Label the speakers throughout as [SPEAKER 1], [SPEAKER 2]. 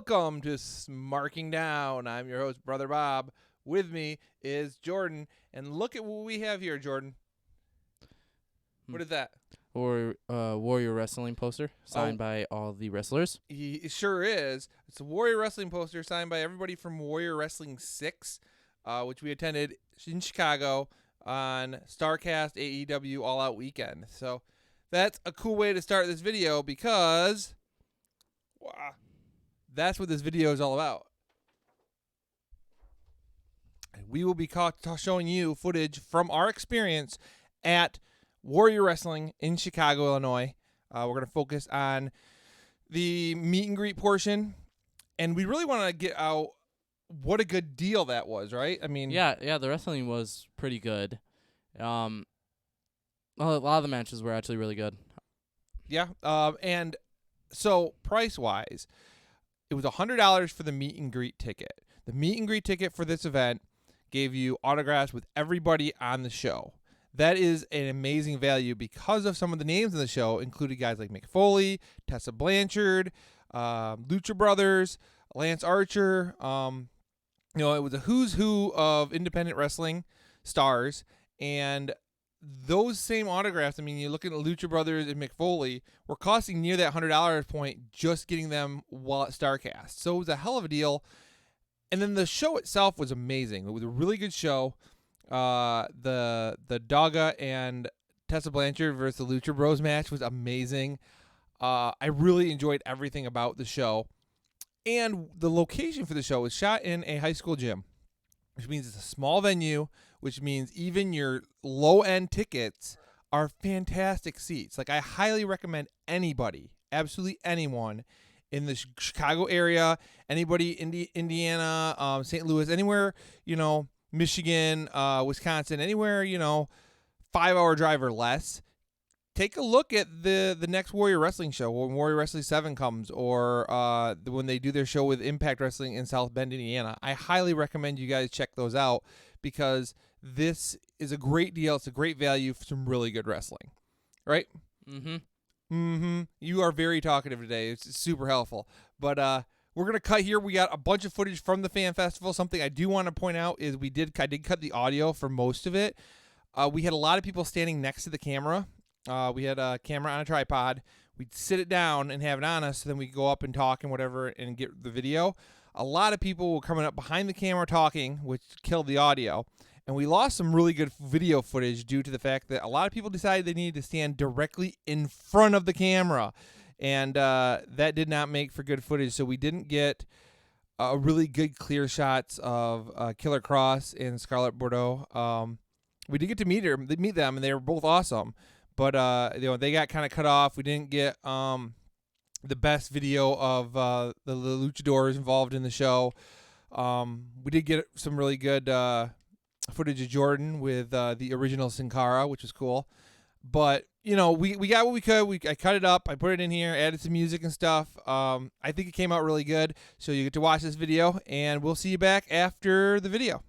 [SPEAKER 1] Welcome to Smarking Down. I'm your host, Brother Bob. With me is Jordan. And look at what we have here, Jordan. What is that?
[SPEAKER 2] Warrior Wrestling poster signed by all the wrestlers.
[SPEAKER 1] It sure is. It's a Warrior Wrestling poster signed by everybody from Warrior Wrestling 6, which we attended in Chicago on StarCast AEW All Out Weekend. So that's a cool way to start this video because that's what this video is all about. We will be showing you footage from our experience at Warrior Wrestling in Chicago, Illinois. We're going to focus on the meet and greet portion, and we really want to get out what a good deal that was, right? I mean,
[SPEAKER 2] yeah, the wrestling was pretty good. A lot of the matches were actually really good.
[SPEAKER 1] Yeah, and so price-wise, it was $100 for the meet and greet ticket. The meet and greet ticket for this event gave you autographs with everybody on the show. That is an amazing value because of some of the names in the show, including guys like Mick Foley, Tessa Blanchard, Lucha Brothers, Lance Archer. It was a who's who of independent wrestling stars, and those same autographs, I mean, you look at the Lucha Brothers and Mick Foley, were costing near that $100 point just getting them while at StarCast. So it was a hell of a deal. And then the show itself was amazing. It was a really good show. The DAGA and Tessa Blanchard versus the Lucha Bros match was amazing. I really enjoyed everything about the show. And the location for the show was shot in a high school gym, which means it's a small venue, which means even your low-end tickets are fantastic seats. Like, I highly recommend anybody, absolutely anyone in the Chicago area, anybody in Indiana, St. Louis, anywhere, Michigan, Wisconsin, anywhere, 5-hour drive or less, take a look at the next Warrior Wrestling show when Warrior Wrestling 7 comes, or when they do their show with Impact Wrestling in South Bend, Indiana. I highly recommend you guys check those out because this is a great deal. It's a great value for some really good wrestling, right? You are very talkative today. It's super helpful. But we're going to cut here. We got a bunch of footage from the fan festival. Something I do want to point out is I did cut the audio for most of it. We had a lot of people standing next to the camera. We had a camera on a tripod. We'd sit it down and have it on us, so then we go up and talk and whatever and get the video. A lot of people were coming up behind the camera talking, which killed the audio. And we lost some really good video footage due to the fact that a lot of people decided they needed to stand directly in front of the camera. And that did not make for good footage, so we didn't get really good clear shots of Killer Cross and Scarlett Bordeaux. We did get to meet them, and they were both awesome. But they got kind of cut off. We didn't get the best video of the luchadors involved in the show. We did get some really good footage of Jordan with the original Sin Cara, which was cool. But we got what we could. I cut it up. I put it in here, added some music and stuff. I think it came out really good. So you get to watch this video, and we'll see you back after the video.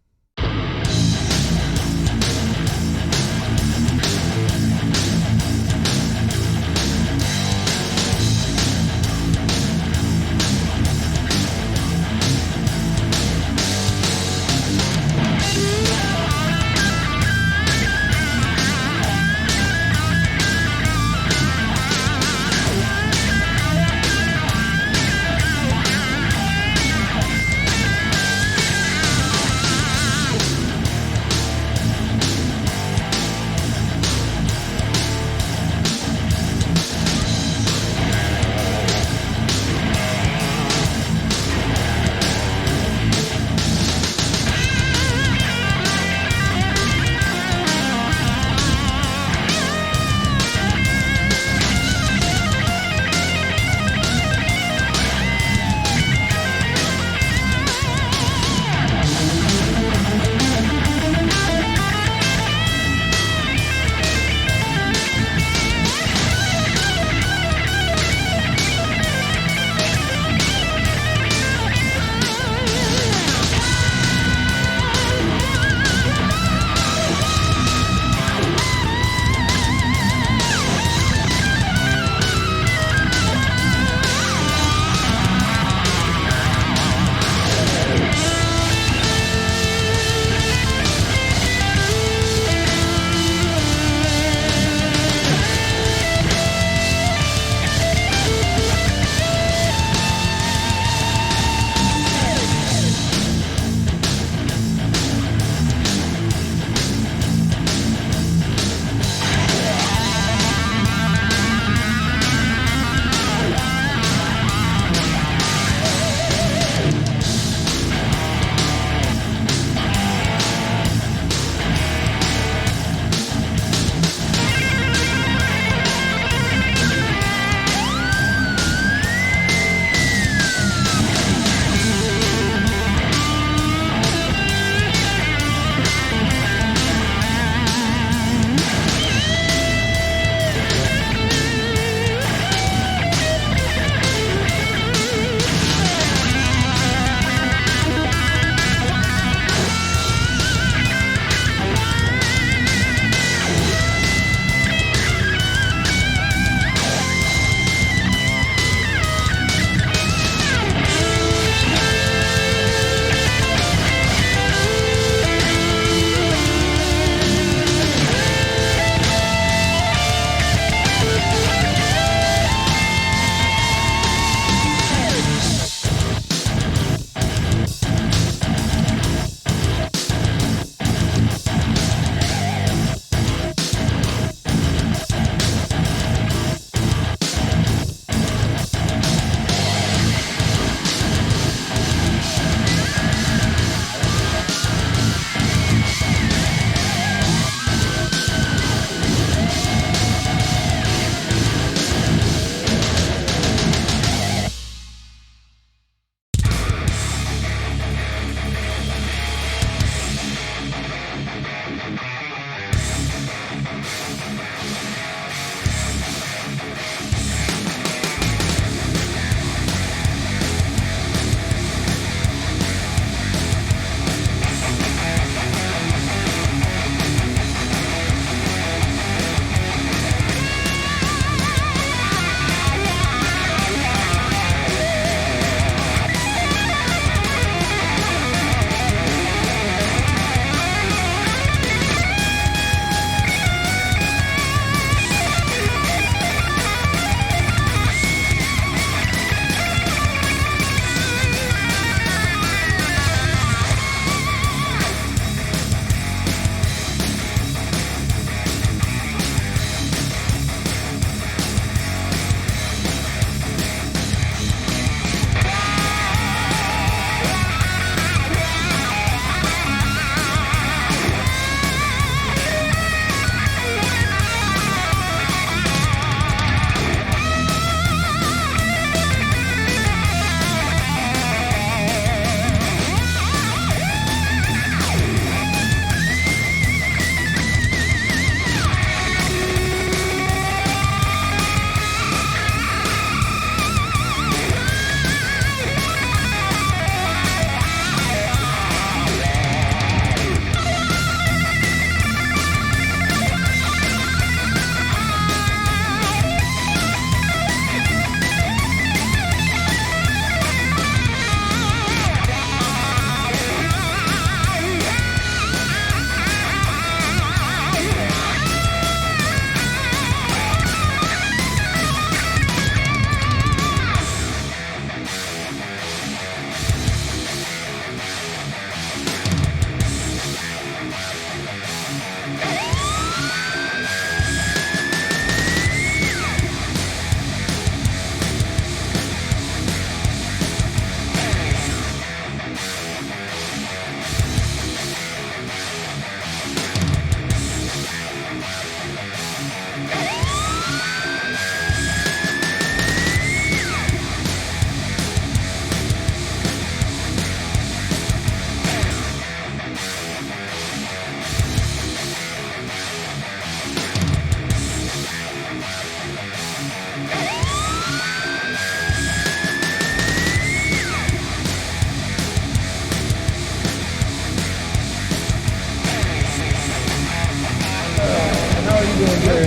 [SPEAKER 3] Doing good.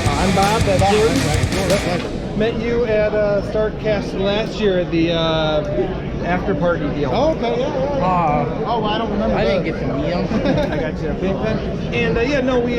[SPEAKER 3] I'm Bob. That's Jordan. Met you at Startcast last year at the after party deal.
[SPEAKER 4] Oh, okay, yeah. Oh, I don't remember.
[SPEAKER 2] I didn't get to meet him.
[SPEAKER 3] I got you. Big fan. And we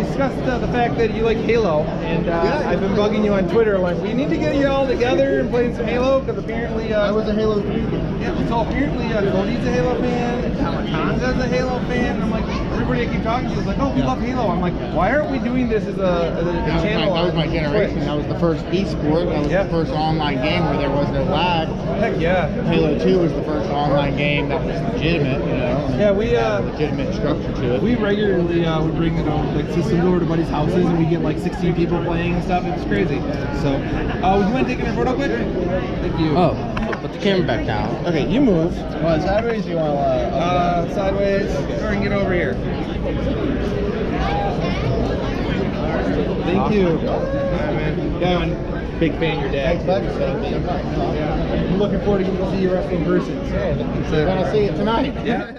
[SPEAKER 3] discussed the fact that you like Halo, and I've been bugging you on Twitter like we need to get you all together and play some Halo because apparently
[SPEAKER 4] I was a Halo 3 fan.
[SPEAKER 3] Yeah, so apparently Cody's a Halo fan, Tamatanza's a Halo fan. And I'm like, everybody I keep talking to is like, oh, we love Halo. I'm like, why aren't we doing this as a channel?
[SPEAKER 4] That was my generation. That was the first esport. That was the first online game where there was no lag.
[SPEAKER 3] Heck yeah.
[SPEAKER 4] Halo 2 was the first online game that was legitimate, you know.
[SPEAKER 3] Yeah, we
[SPEAKER 4] legitimate structure to it.
[SPEAKER 3] We regularly would bring like systems over to buddies' houses, and we get like 16 people playing and stuff. It's crazy. So, would you mind taking a photo quick? Thank you.
[SPEAKER 2] Oh, put the camera back down.
[SPEAKER 3] Okay, you move.
[SPEAKER 4] Want sideways? You want
[SPEAKER 3] Sideways. Or get over here. Thank you. Yeah, man. Big fan of your dad. Yeah. I'm looking forward to getting to see you wrestle in person. So,
[SPEAKER 4] You're gonna see it tonight.
[SPEAKER 3] Yeah.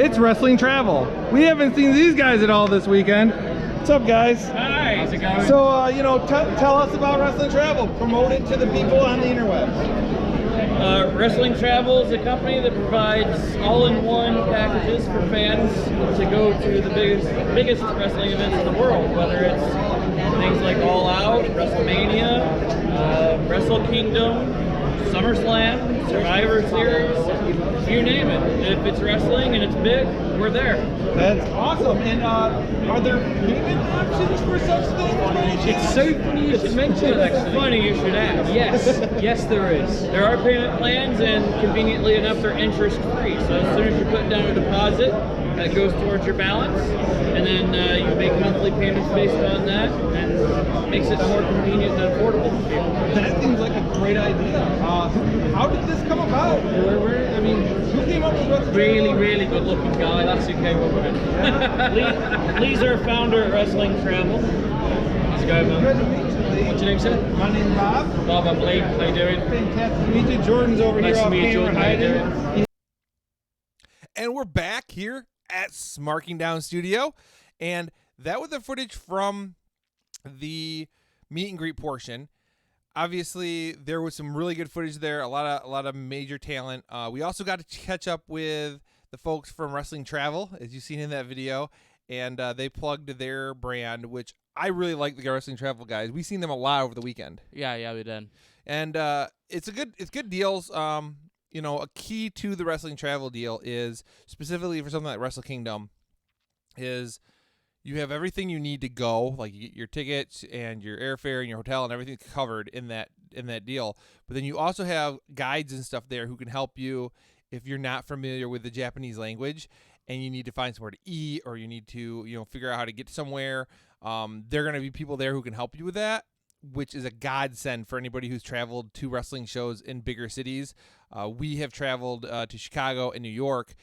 [SPEAKER 3] It's Wrestling Travel. We haven't seen these guys at all this weekend. What's up, guys?
[SPEAKER 5] Hi. How's it going?
[SPEAKER 3] So, tell us about Wrestling Travel. Promote it to the people on the interwebs.
[SPEAKER 5] Wrestling Travel is a company that provides all-in-one packages for fans to go to the biggest wrestling events in the world, whether it's things like All Out, WrestleMania, Wrestle Kingdom, SummerSlam, Survivor Series, you name it. If it's wrestling and it's big, we're there.
[SPEAKER 3] That's awesome. And are there payment options for such things?
[SPEAKER 5] It's so funny you should mention it, actually. Funny you should ask. Yes, yes there is. There are payment plans, and conveniently enough, they're interest-free. So as soon as you put down a deposit, that goes towards your balance, and then you make monthly payments based on that, and it makes it more convenient and affordable for people.
[SPEAKER 3] That seems like a great idea. How did this come about? Who came up with Wrestling
[SPEAKER 5] Really, really good-looking guy. That's who came up with it. Lee's our founder at Wrestling Travel. How's it going, man?
[SPEAKER 3] Good to meet you, Lee.
[SPEAKER 5] What's your name, sir?
[SPEAKER 3] My name's Bob.
[SPEAKER 5] Bob, I'm Lee. How you doing?
[SPEAKER 3] Fantastic to meet you. Jordan's over
[SPEAKER 5] Nice
[SPEAKER 3] here
[SPEAKER 5] to
[SPEAKER 3] off
[SPEAKER 5] meet you,
[SPEAKER 3] camera
[SPEAKER 5] Jordan. How you
[SPEAKER 3] hiding.
[SPEAKER 1] And we're back here at Smarking Down Studio, and that was the footage from the meet and greet portion. Obviously, there was some really good footage there, a lot of major talent. We also got to catch up with the folks from Wrestling Travel, as you've seen in that video, and they plugged their brand, which I really like the Wrestling Travel guys. We've seen them a lot over the weekend.
[SPEAKER 2] Yeah, we did.
[SPEAKER 1] And it's good deals. A key to the Wrestling Travel deal is, specifically for something like Wrestle Kingdom, is you have everything you need to go, like you get your tickets and your airfare and your hotel and everything covered in that deal. But then you also have guides and stuff there who can help you if you're not familiar with the Japanese language and you need to find somewhere to eat, or you need to figure out how to get somewhere. There are going to be people there who can help you with that, which is a godsend for anybody who's traveled to wrestling shows in bigger cities. We have traveled to Chicago and New York,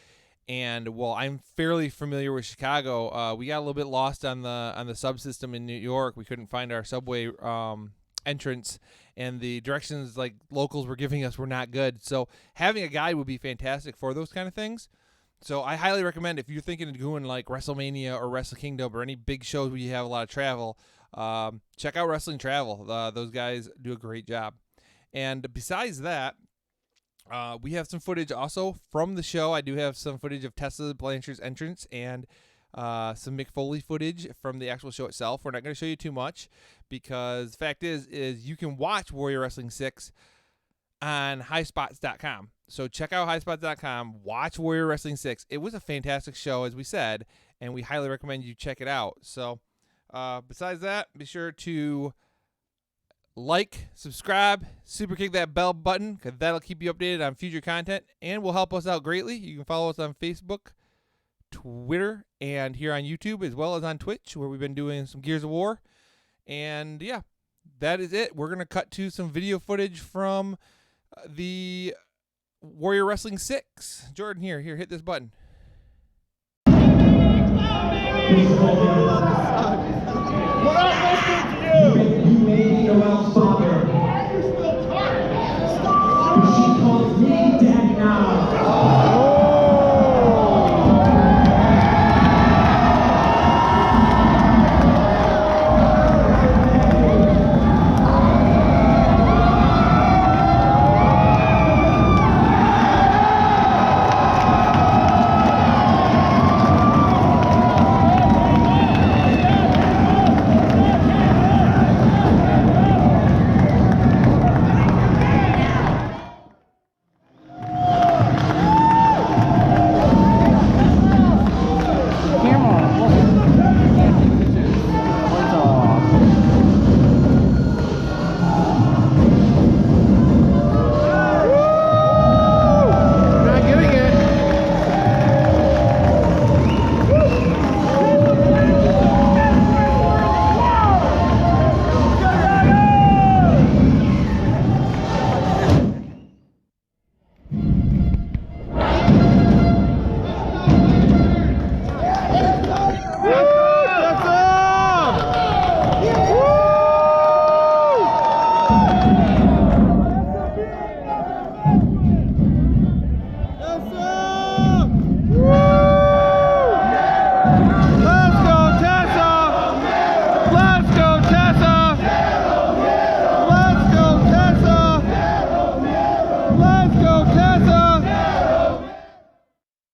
[SPEAKER 1] and while I'm fairly familiar with Chicago, we got a little bit lost on the subsystem in New York. We couldn't find our subway entrance, and the directions like locals were giving us were not good. So having a guide would be fantastic for those kind of things. So I highly recommend, if you're thinking of doing like WrestleMania or Wrestle Kingdom or any big shows where you have a lot of travel, check out Wrestling Travel. Those guys do a great job. And besides that, we have some footage also from the show. I do have some footage of Tessa Blanchard's entrance and some Mick Foley footage from the actual show itself. We're not going to show you too much because the fact is you can watch Warrior Wrestling 6 on highspots.com. So check out highspots.com, watch Warrior Wrestling 6. It was a fantastic show, as we said, and we highly recommend you check it out. So besides that, be sure to like, subscribe, super kick that bell button, because that'll keep you updated on future content and will help us out greatly. You can follow us on Facebook, Twitter, and here on YouTube, as well as on Twitch, where we've been doing some Gears of War. And yeah, that is it. We're going to cut to some video footage from the Warrior Wrestling 6. Jordan, here, hit this button.